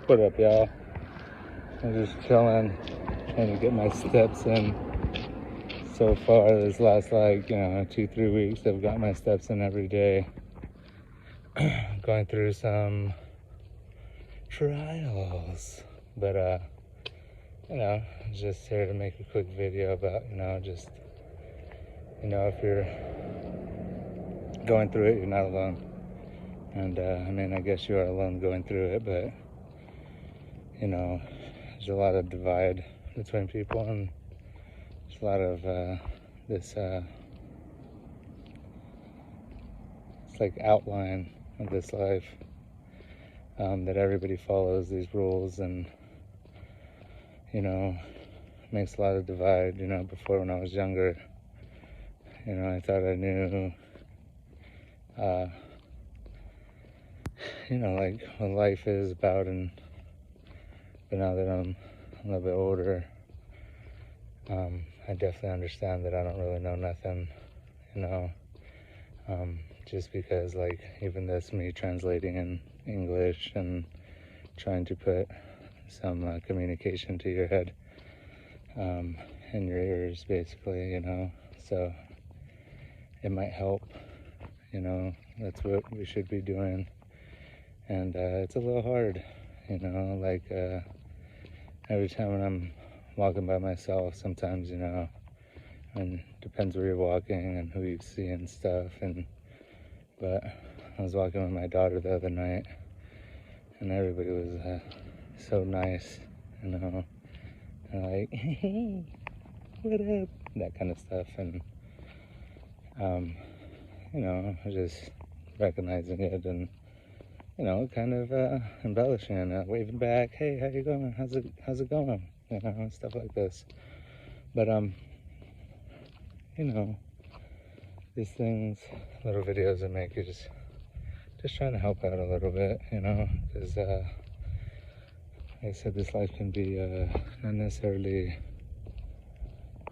What up, y'all? I'm just chilling, trying to get my steps in. So far, this last 2-3 weeks, I've got my steps in every day. Going through some trials, but just here to make a quick video about if you're going through it, you're not alone. And I guess you are alone going through it, but there's a lot of divide between people, and there's a lot of this it's like outline of this life that everybody follows these rules, and makes a lot of divide. Before, when I was younger, I thought I knew like what life is about, but now that I'm a little bit older, I definitely understand that I don't really know nothing, just because, like, even this, me translating in English and trying to put some communication to your head, in your ears, basically, so it might help, that's what we should be doing. And it's a little hard, every time when I'm walking by myself, sometimes, and depends where you're walking and who you see and stuff. But I was walking with my daughter the other night, and everybody was so nice, and like, hey, what up, that kind of stuff. And just recognizing it, and kind of embellishing, waving back, hey, how you going? How's it going? Stuff like this. But these things, little videos I make, are just trying to help out a little bit, because like I said, this life can be not necessarily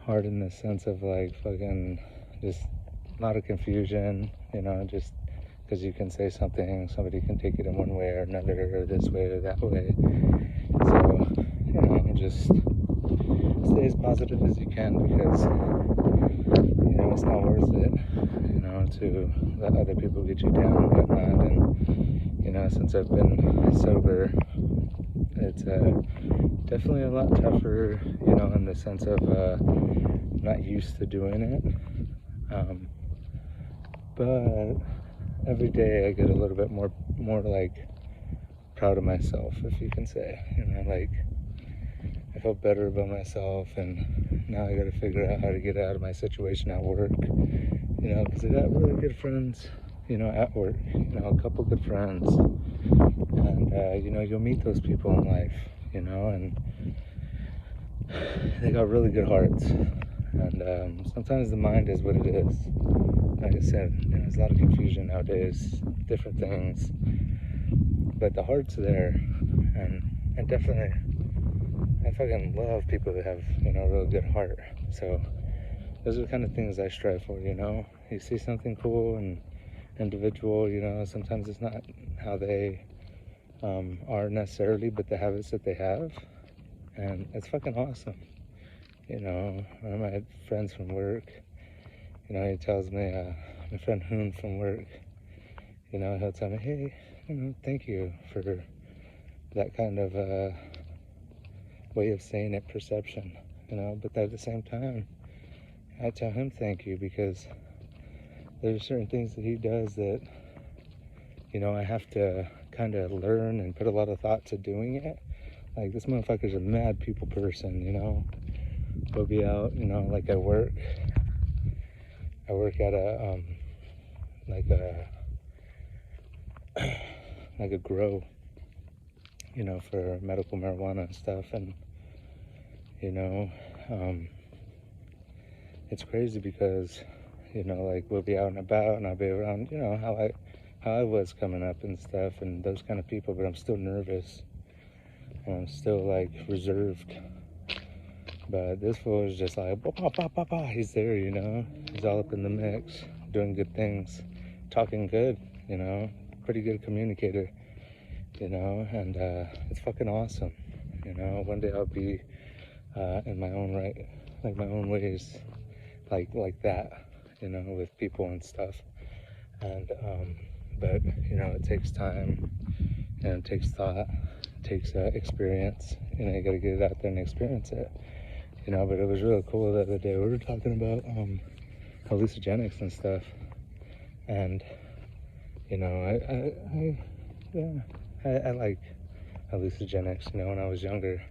hard in the sense of like fucking just a lot of confusion, just because you can say something, somebody can take it in one way or another, or this way or that way. So, just stay as positive as you can, because, it's not worth it, to let other people get you down and whatnot. And, since I've been sober, it's definitely a lot tougher, in the sense of not used to doing it. But every day I get a little bit more like proud of myself, if you can say, like I felt better about myself, and now I got to figure out how to get out of my situation at work, because I got really good friends, at work, a couple good friends, and you'll meet those people in life, and they got really good hearts, and sometimes the mind is what it is. Like I said, there's a lot of confusion nowadays, different things, but the heart's there, and definitely, I fucking love people that have, a real good heart. So those are the kind of things I strive for, You see something cool and individual, sometimes it's not how they are necessarily, but the habits that they have, and it's fucking awesome. One of my friends from work, he tells me, my friend Hoon from work, he'll tell me, hey, thank you for that kind of way of saying it, perception, but at the same time, I tell him thank you, because there's certain things that he does that, I have to kind of learn and put a lot of thought to doing it. Like, this motherfucker's a mad people person, We'll be out, like I work at a, like a grow, for medical marijuana and stuff, and, it's crazy because, like, we'll be out and about, and I'll be around, how I was coming up and stuff, and those kind of people, but I'm still nervous, and I'm still, like, reserved. But this fool is just like, bah, bah, bah, bah, bah. He's there, he's all up in the mix, doing good things, talking good, pretty good communicator, you know, and it's fucking awesome. You know, one day I'll be in my own right, like my own ways, like that, you know, with people and stuff. And but you know, it takes time, and it takes thought, it takes experience. You know, you got to get it out there and experience it. You know, but it was really cool the other day. We were talking about hallucinogenics and stuff, and you know, I like hallucinogenics. You know, when I was younger,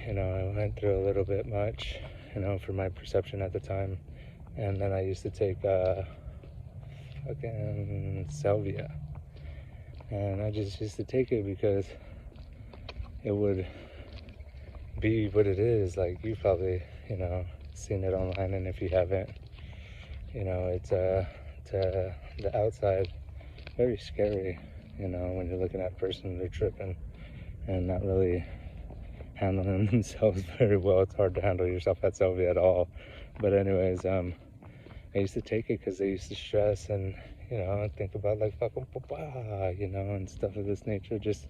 you know, I went through a little bit much, you know, for my perception at the time, and then I used to take fucking salvia, and I just used to take it because it would be what it is. Like, you probably, you know, seen it online, and if you haven't, you know, it's to the outside very scary, you know, when you're looking at a person, they're tripping and not really handling themselves very well. It's hard to handle yourself at salvia at all. But anyways, I used to take it because I used to stress and, you know, think about like fucking you know, and stuff of this nature. Just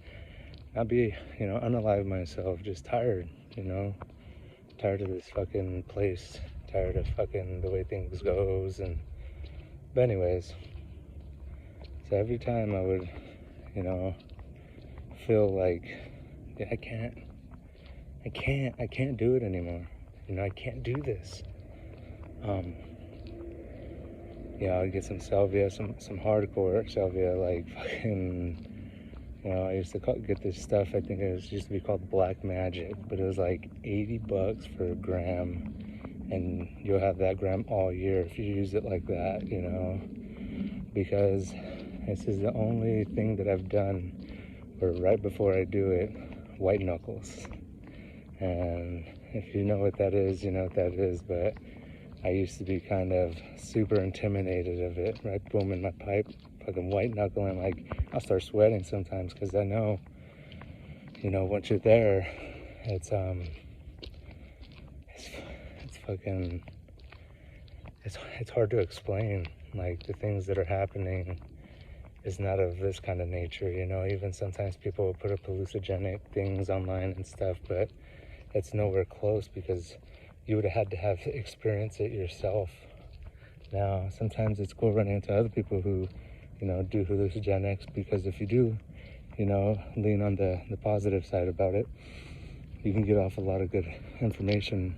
not be, you know, unalive myself, just tired, you know, tired of this fucking place, tired of fucking the way things goes. And but anyways, so every time I would, you know, feel like, yeah, I can't do it anymore, you know, I can't do this. Yeah, I'd get some salvia, some hardcore salvia, like fucking, you know, I used to get this stuff, I think used to be called Black Magic, but it was like $80 for a gram, and you'll have that gram all year if you use it like that, you know, because this is the only thing that I've done where right before I do it, white knuckles. And if you know what that is, you know what that is, but I used to be kind of super intimidated of it, right? Boom in my pipe, fucking white knuckling, like I'll start sweating sometimes because I know, you know, once you're there, it's fucking, it's hard to explain. Like, the things that are happening is not of this kind of nature, you know. Even sometimes people will put up hallucinogenic things online and stuff, but it's nowhere close because you would have had to have experienced it yourself. Now, sometimes it's cool running into other people who, you know, do hallucinogenics, because if you do, you know, lean on the positive side about it, you can get off a lot of good information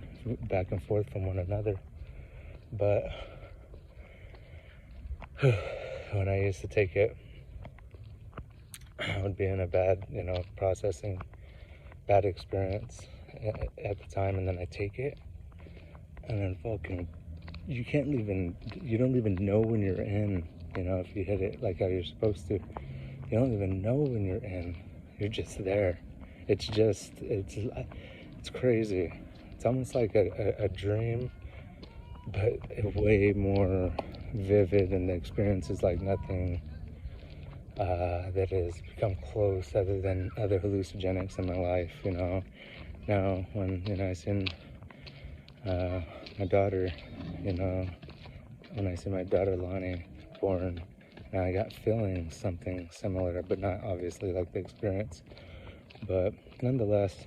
back and forth from one another. But when I used to take it, I would be in a bad, you know, processing, bad experience at the time, and then I take it, and then fucking, you don't even know when you're in, you know, if you hit it like how you're supposed to. You don't even know when you're in. You're just there. It's crazy. It's almost like a dream, but way more vivid, and the experience is like nothing that has become close other than other hallucinogenics in my life, you know. Now, when, you know, I seen my daughter, you know, when I see my daughter Lonnie born, now I got feeling something similar, but not obviously like the experience. But nonetheless,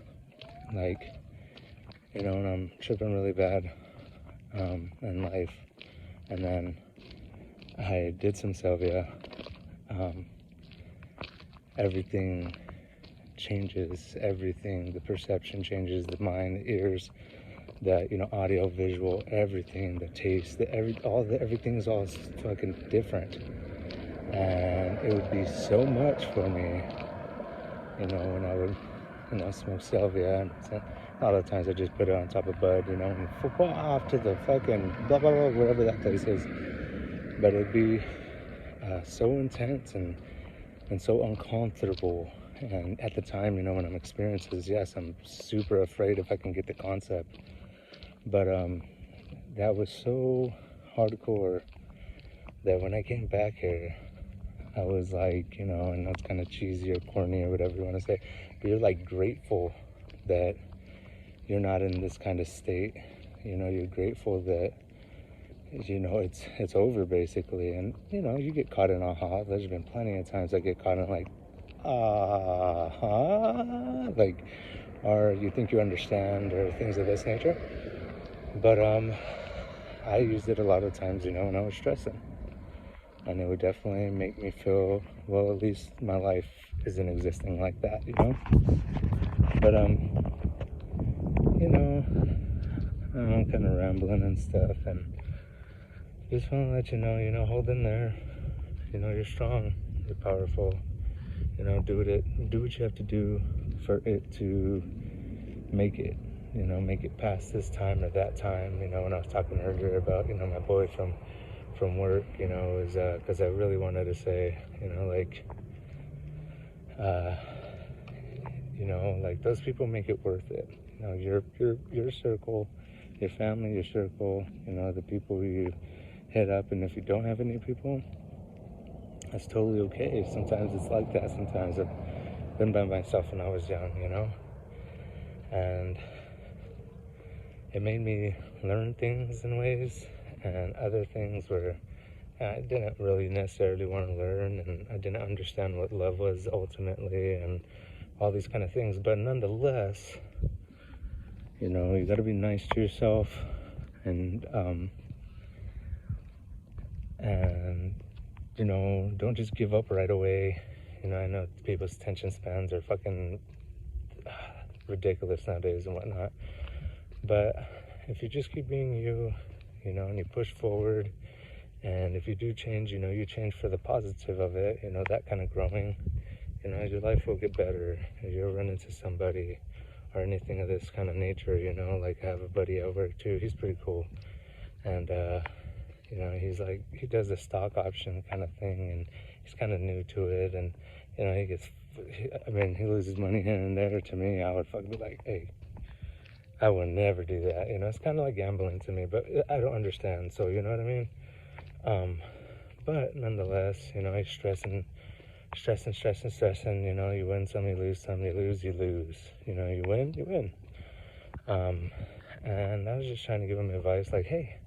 like, you know, when I'm tripping really bad in life, and then I did some salvia, everything changes, everything, the perception changes, the mind, the ears, the, you know, audio, visual, everything, the taste, everything's all fucking different. And it would be so much for me, you know, when I would, you know, smoke salvia, and a lot of times I just put it on top of bud, you know, and football off to the fucking blah blah blah, wherever that place is. But it'd be so intense and so uncomfortable. And at the time, you know, when I'm experiencing this, yes, I'm super afraid if I can get the concept. But that was so hardcore that when I came back here, I was like, you know, and that's kind of cheesy or corny or whatever you want to say, but you're like grateful that you're not in this kind of state. You know, you're grateful that it's over basically. And you get caught in aha. There's been plenty of times I get caught in like like, or you think you understand, or things of this nature. But I used it a lot of times, when I was stressing, and it would definitely make me feel, well, at least my life isn't existing like that. But I'm kind of rambling and stuff, and just want to let you know, hold in there. You're strong, you're powerful. Do what you have to do for it to make it. Make it past this time or that time. When I was talking earlier about my boy from work, is because I really wanted to say, like those people make it worth it. Your circle, your family, your circle, the people you hit up. And if you don't have any people, that's totally okay. Sometimes it's like that. Sometimes I've been by myself when I was young, and it made me learn things in ways, and other things where I didn't really necessarily want to learn, and I didn't understand what love was ultimately, and all these kind of things. But nonetheless, you got to be nice to yourself, and don't just give up right away. I know people's attention spans are fucking ridiculous nowadays and whatnot, but if you just keep being you, and you push forward, and if you do change, you change for the positive of it, that kind of growing, your life will get better. If you'll run into somebody or anything of this kind of nature, like I have a buddy at work too, he's pretty cool, and he's like, he does a stock option kind of thing, and he's kind of new to it, and he loses money here and there. To me, I would fucking be like, hey, I would never do that. It's kind of like gambling to me, but I don't understand. So you know what I mean. But nonetheless, he's stressing. You win some, you lose some. You lose. You win, you win. And I was just trying to give him advice, like, hey,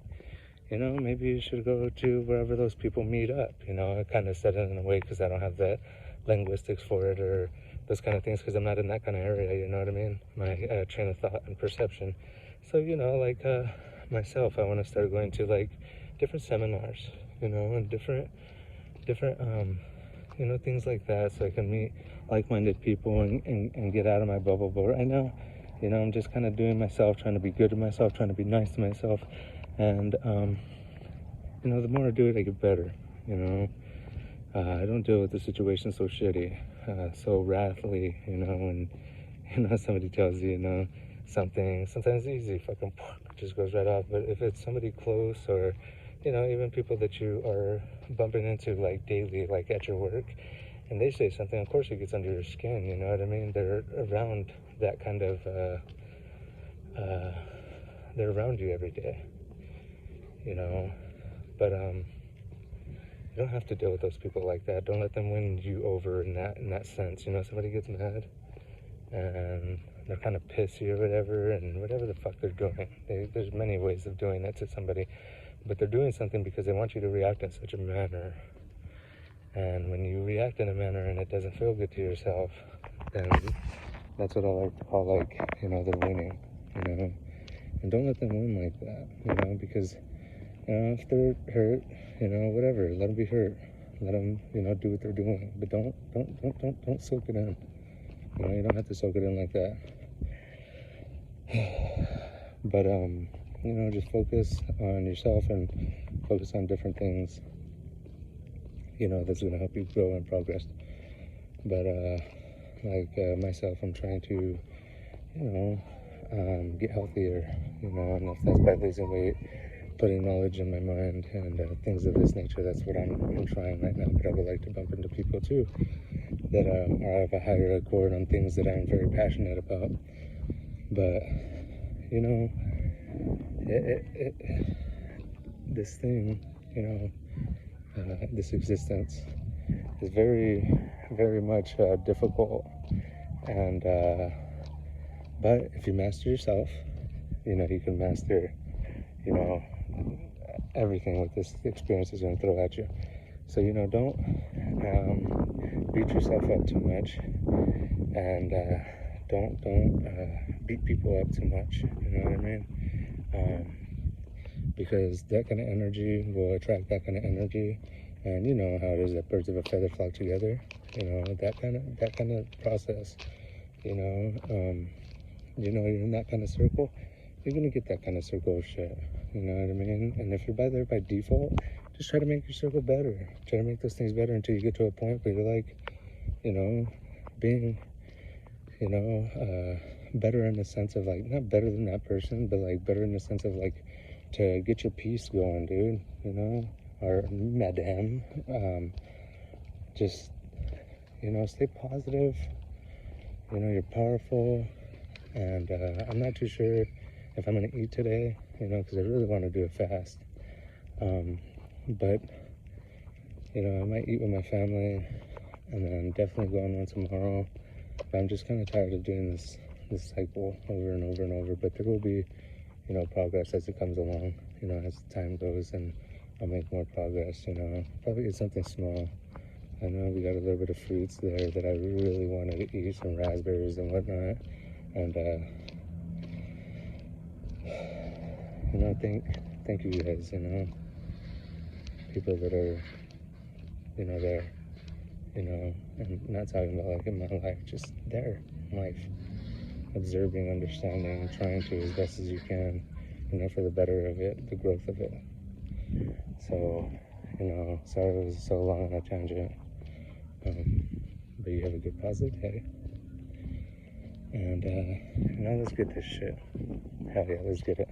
maybe you should go to wherever those people meet up. I kind of said it in a way because I don't have the linguistics for it or those kind of things, because I'm not in that kind of area, you know what I mean? My train of thought and perception. So, like myself, I want to start going to like different seminars, and different things like that, so I can meet like-minded people and get out of my bubble. But right now, I'm just kind of doing myself, trying to be good to myself, trying to be nice to myself. And, the more I do it, I get better, I don't deal with the situation so shitty, so wrathily, when, somebody tells you, something, sometimes it's easy, fucking just goes right off. But if it's somebody close, or, even people that you are bumping into, like, daily, like, at your work, and they say something, of course it gets under your skin, you know what I mean? They're around that kind of, they're around you every day. But you don't have to deal with those people like that. Don't let them win you over in that sense. Somebody gets mad and they're kind of pissy or whatever, and whatever the fuck they're doing. There's many ways of doing that to somebody, but they're doing something because they want you to react in such a manner. And when you react in a manner and it doesn't feel good to yourself, then that's what I like to call, like, they're winning, And don't let them win like that, because if they're hurt, whatever, let them be hurt. Let them, do what they're doing. But don't soak it in. You don't have to soak it in like that. But just focus on yourself and focus on different things. That's gonna help you grow and progress. But myself, I'm trying to, get healthier. And if that's by losing weight, putting knowledge in my mind, and things of this nature. That's what I'm trying right now. But I would like to bump into people too that are of a higher accord on things that I'm very passionate about. But this thing, this existence is very, very much difficult. And but if you master yourself, you can master everything what this experience is going to throw at you. So, you know, don't beat yourself up too much, and don't beat people up too much. You know what I mean? Because that kind of energy will attract that kind of energy, and you know how it is that birds of a feather flock together. You know, that kind of process. You know, you're in that kind of circle, you're gonna get that kind of circle of shit. You know what I mean? And if you're there by default, just try to make your circle better. Try to make those things better until you get to a point where you're like, you know, being, you know, better in the sense of like, not better than that person, but like better in the sense of like, to get your peace going, dude, you know, or madam. Just, you know, stay positive. You know, you're powerful. And I'm not too sure if I'm going to eat today, you know, because I really want to do a fast. But, you know, I might eat with my family and then definitely go on one tomorrow. But I'm just kind of tired of doing this cycle over and over and over. But there will be, you know, progress as it comes along, you know, as time goes, and I'll make more progress, you know. Probably eat something small. I know we got a little bit of fruits there that I really wanted to eat, some raspberries and whatnot. And, you know, thank you guys, you know, people that are, you know, there, you know, and not talking about like in my life, just there in life, observing, understanding, trying to as best as you can, you know, for the better of it, the growth of it. So, you know, sorry it was so long on a tangent, but you have a good positive day. And, you know, let's get this shit. Hell yeah, let's get it.